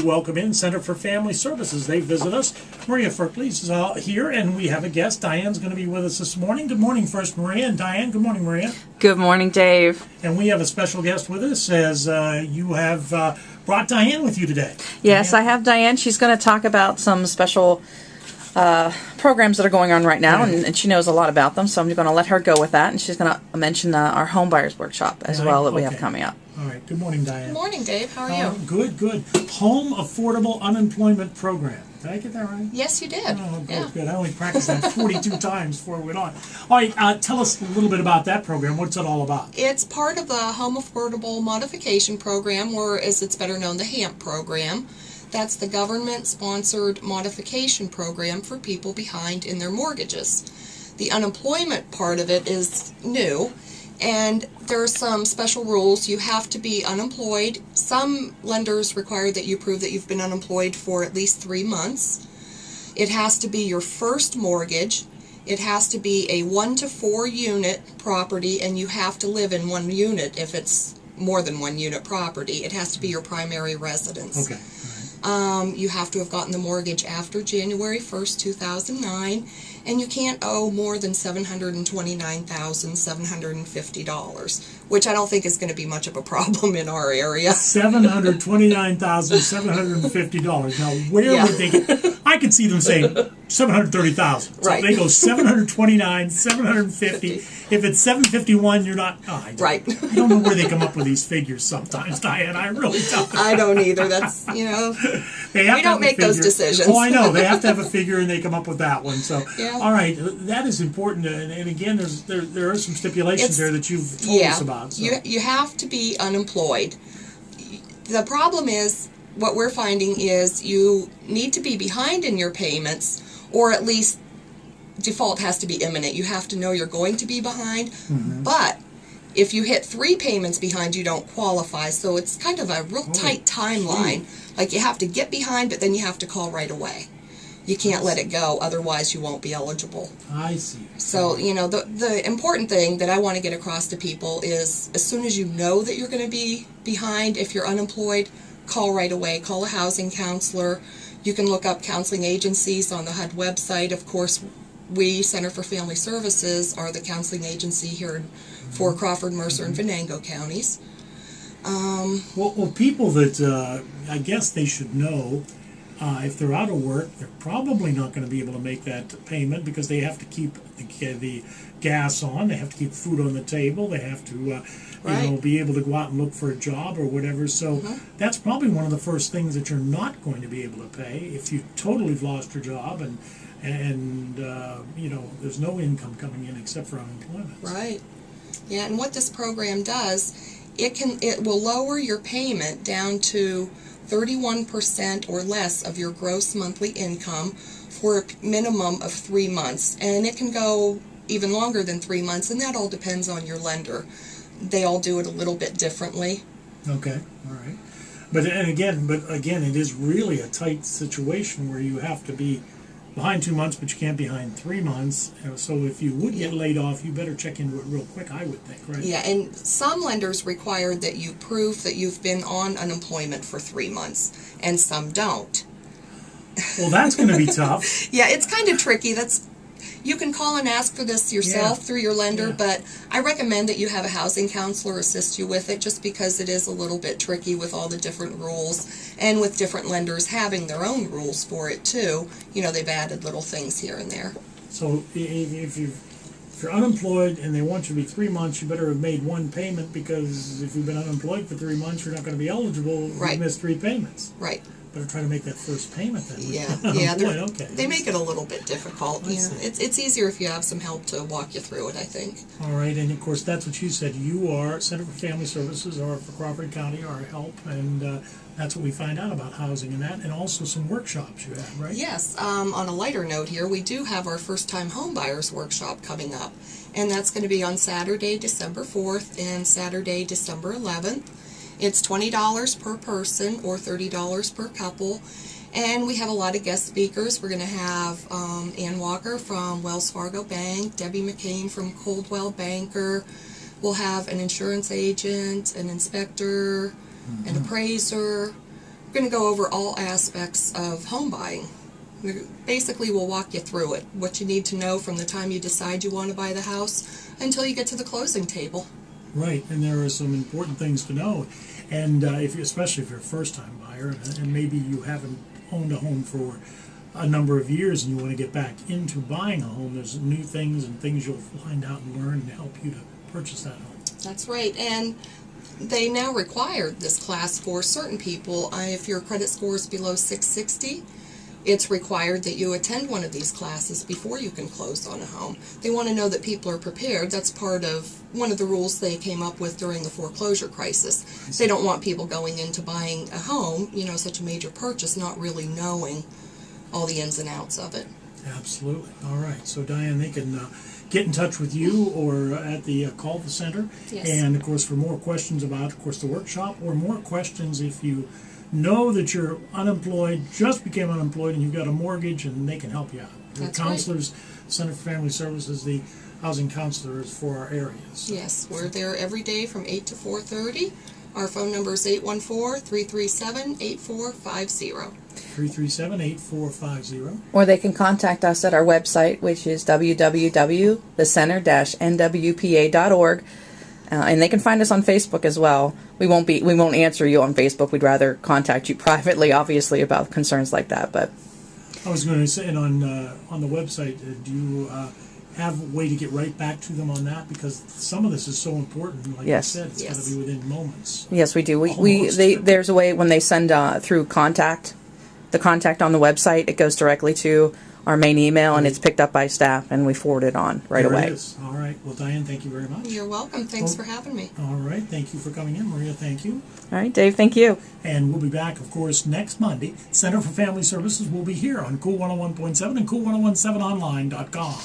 Welcome in Center for Family Services. They visit us. Maria Ferkley's here, and we have a guest. Diann's going to be with us this morning. Good morning first, Maria, and Diann. Good morning, Maria. Good morning, Dave. And we have a special guest with us, as you have brought Diann with you today. Yes, Diann? I have Diann. She's going to talk about some special programs that are going on right now, and she knows a lot about them, so I'm going to let her go with that, and she's going to mention our home buyers workshop as well that we have coming up. All right. Good morning, Diann. Good morning, Dave. How are you? Good, good. Home Affordable Unemployment Program. Did I get that right? Yes, you did. Oh, good, yeah. good. I only practiced that 42 times before we went on. All right, tell us a little bit about that program. What's it all about? It's part of the Home Affordable Modification Program, or as it's better known, the HAUP program. That's the government-sponsored modification program for people behind in their mortgages. The unemployment part of it is new, and there are some special rules. You have to be unemployed. Some lenders require that you prove that you've been unemployed for at least 3 months. It has to be your first mortgage. It has to be a 1 to 4 unit property, and you have to live in one unit if it's more than 1 unit property. It has to be your primary residence. Okay. You have to have gotten the mortgage after January 1st, 2009, and you can't owe more than $729,750, which I don't think is going to be much of a problem in our area. $729,750. Now, where would they get? I could see them saying $730,000. So Right. they go $729,000, $750,000. If it's $751,000, you're not. Oh, Right. I don't know where they come up with these figures sometimes, Diann. I really don't. I don't either. That's, They have we to don't have a make those figure. decisions. Oh, I know. They have to have a figure, and they come up with that one. So, Yeah. all right, that is important. And again, there are some stipulations there that you've told us about. So. You have to be unemployed. The problem is, what we're finding is you need to be behind in your payments, or at least default has to be imminent. You have to know you're going to be behind, but if you hit 3 payments behind, you don't qualify. So it's kind of a real tight timeline. Like, you have to get behind, but then you have to call right away. You can't let it go, otherwise you won't be eligible. I see. So, the important thing that I want to get across to people is, as soon as you know that you're going to be behind, if you're unemployed, call right away. Call a housing counselor. You can look up counseling agencies on the HUD website. Of course, we, Center for Family Services, are the counseling agency here for Crawford, Mercer, and Venango counties. Well, people that I guess they should know, if they're out of work, they're probably not going to be able to make that payment because they have to keep the gas on, they have to keep food on the table, they have to be able to go out and look for a job or whatever. So that's probably one of the first things that you're not going to be able to pay if you totally have lost your job and there's no income coming in except for unemployment. Right. Yeah, and what this program does, it will lower your payment down to 31% or less of your gross monthly income for a minimum of 3 months. And it can go even longer than 3 months, and that all depends on your lender. They all do it a little bit differently. Okay, all right. But again, it is really a tight situation where you have to be behind 2 months, but you can't be behind 3 months. So if you would get laid off, you better check into it real quick, I would think, right? Yeah, and some lenders require that you prove that you've been on unemployment for 3 months, and some don't. Well, that's going to be tough. Yeah, it's kind of tricky. You can call and ask for this yourself through your lender, but I recommend that you have a housing counselor assist you with it, just because it is a little bit tricky with all the different rules, and with different lenders having their own rules for it too. They've added little things here and there. So if you're unemployed and they want you to be 3 months, you better have made one payment, because if you've been unemployed for 3 months, you're not going to be eligible if you miss 3 payments. Right. Better try to make that first payment then. Yeah, okay. They make it a little bit difficult. It's easier if you have some help to walk you through it, I think. All right, and of course that's what you said. You are Center for Family Services, or for Crawford County, or HELP, and that's what we find out about housing and that, and also some workshops you have, right? Yes. On a lighter note here, we do have our first-time home buyers workshop coming up, and that's going to be on Saturday, December 4th, and Saturday, December 11th. It's $20 per person or $30 per couple, and we have a lot of guest speakers. We're going to have Ann Walker from Wells Fargo Bank, Debbie McCain from Coldwell Banker. We'll have an insurance agent, an inspector, an appraiser, We're going to go over all aspects of home buying. Basically, we'll walk you through it, what you need to know from the time you decide you want to buy the house until you get to the closing table. Right, and there are some important things to know, and especially if you're a first-time buyer, and maybe you haven't owned a home for a number of years and you want to get back into buying a home, there's new things and things you'll find out and learn to help you to purchase that home. That's right, and they now require this class for certain people. If your credit score is below 660, it's required that you attend one of these classes before you can close on a home. They want to know that people are prepared. That's part of one of the rules they came up with during the foreclosure crisis. They don't want people going into buying a home, such a major purchase, not really knowing all the ins and outs of it. Absolutely. All right. So, Diann, they can get in touch with you or at the call the center. Yes. And, of course, for more questions about, of course, the workshop, or more questions if you know that you're unemployed, just became unemployed, and you've got a mortgage, and they can help you out. The That's counselors, Center for Family Services, the housing counselors for our areas. Yes, we're there every day from 8 to 4:30. Our phone number is 814-337-8450. 337-8450. Or they can contact us at our website, which is www.thecenter-nwpa.org. And they can find us on Facebook as well. We won't answer you on Facebook. We'd rather contact you privately, obviously, about concerns like that. But I was going to say, and on the website, do you have a way to get right back to them on that? Because some of this is so important. Like Yes. you said, it's got to be within moments. yes, we do. Almost. There's a way when they send through the contact on the website, it goes directly to our main email, and it's picked up by staff, and we forward it on right There away. it is. All right. Well, Diann, thank you very much. You're welcome. Thanks for having me. All right. Thank you for coming in. Maria, thank you. All right, Dave, thank you. And we'll be back, of course, next Monday. Center for Family Services will be here on Cool 101.7 and Cool1017online.com.